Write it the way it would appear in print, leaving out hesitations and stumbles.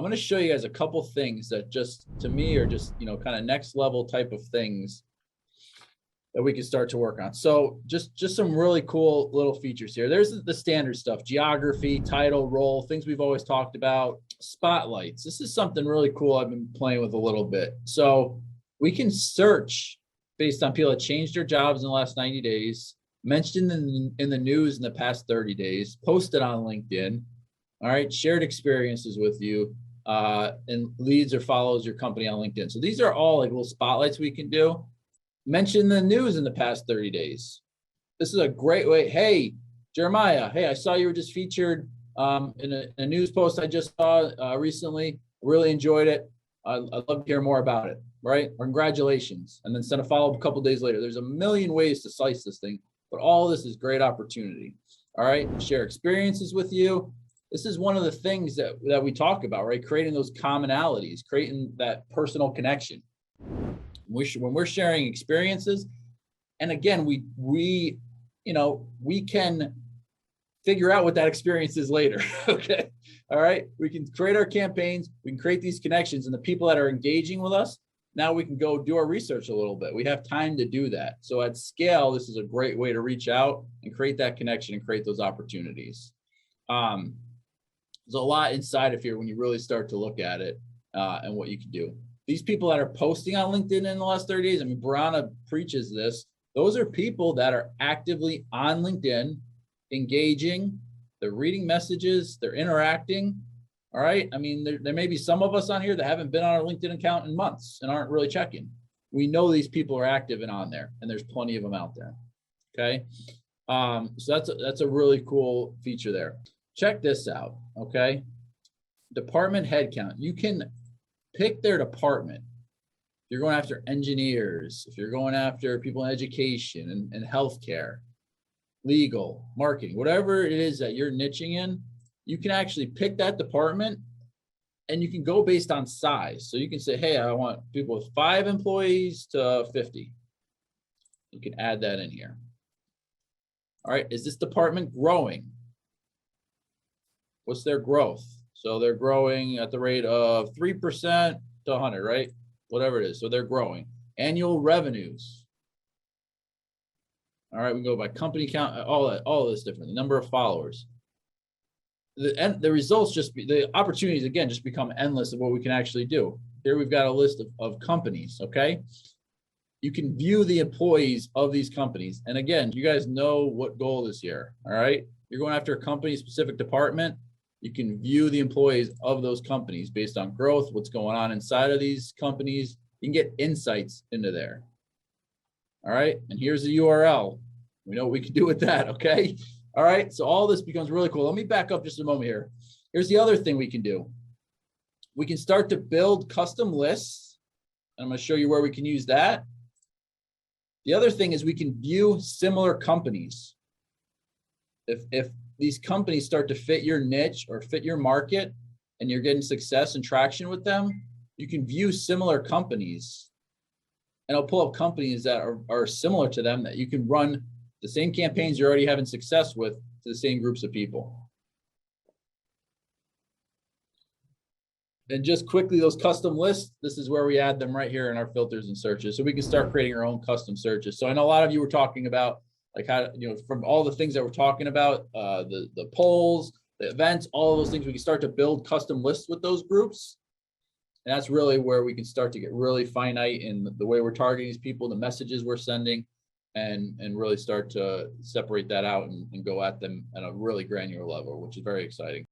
I'm going to show you guys a couple things that just to me are just, kind of next level type of things that we can start to work on. So just some really cool little features here. There's the standard stuff: geography, title, role, things we've always talked about. Spotlights. This is something really cool I've been playing with a little bit. So we can search based on people that changed their jobs in the last 90 days, mentioned in the news in the past 30 days, posted on LinkedIn, all right, shared experiences with you, and leads or follows your company on LinkedIn. So these are all like little spotlights we can do. Mention the news in the past 30 days. This is a great way. Hey, Jeremiah, hey, I saw you were just featured in a news post I just saw recently. Really enjoyed it. I'd love to hear more about it, right? Or congratulations. And then send a follow-up a couple of days later. There's a million ways to slice this thing, but all this is great opportunity. All right, share experiences with you. This is one of the things that we talk about, right? Creating those commonalities, creating that personal connection. When we're sharing experiences, and again, we can figure out what that experience is later. Okay. All right. We can create our campaigns. We can create these connections, and the people that are engaging with us, now we can go do our research a little bit. We have time to do that. So at scale, this is a great way to reach out and create that connection and create those opportunities. There's a lot inside of here when you really start to look at it and what you can do. These people that are posting on LinkedIn in the last 30 days, I mean, Brana preaches this. Those are people that are actively on LinkedIn, engaging, they're reading messages, they're interacting. All right. I mean, there may be some of us on here that haven't been on our LinkedIn account in months and aren't really checking. We know these people are active and on there, and there's plenty of them out there. Okay. So that's a really cool feature there. Check this out. Okay. Department headcount. You can pick their department. If you're going after engineers, if you're going after people in education and healthcare, legal, marketing, whatever it is that you're niching in, you can actually pick that department, and you can go based on size. So you can say, hey, I want people with 5 employees to 50. You can add that in here. All right. Is this department growing? What's their growth? So they're growing at the rate of 3% to 100, right? Whatever it is. So they're growing. Annual revenues. All right, we go by company count, all this different. The number of followers. The results the opportunities, again, just become endless of what we can actually do. Here we've got a list of companies, okay? You can view the employees of these companies. And again, you guys know what goal is here, all right? You're going after a company-specific department. You can view the employees of those companies based on growth, what's going on inside of these companies. You can get insights into there. All right, and here's the URL. We know what we can do with that, okay? All right, so all this becomes really cool. Let me back up just a moment here. Here's the other thing we can do. We can start to build custom lists. I'm going to show you where we can use that. The other thing is we can view similar companies. If these companies start to fit your niche or fit your market and you're getting success and traction with them, you can view similar companies, and I'll pull up companies that are similar to them that you can run the same campaigns you're already having success with to the same groups of people. And just quickly, those custom lists, this is where we add them right here in our filters and searches. So we can start creating our own custom searches. So I know a lot of you were talking about like how, from all the things that we're talking about, the polls, the events, all of those things, we can start to build custom lists with those groups. And that's really where we can start to get really finite in the way we're targeting these people, the messages we're sending, and really start to separate that out and go at them at a really granular level, which is very exciting.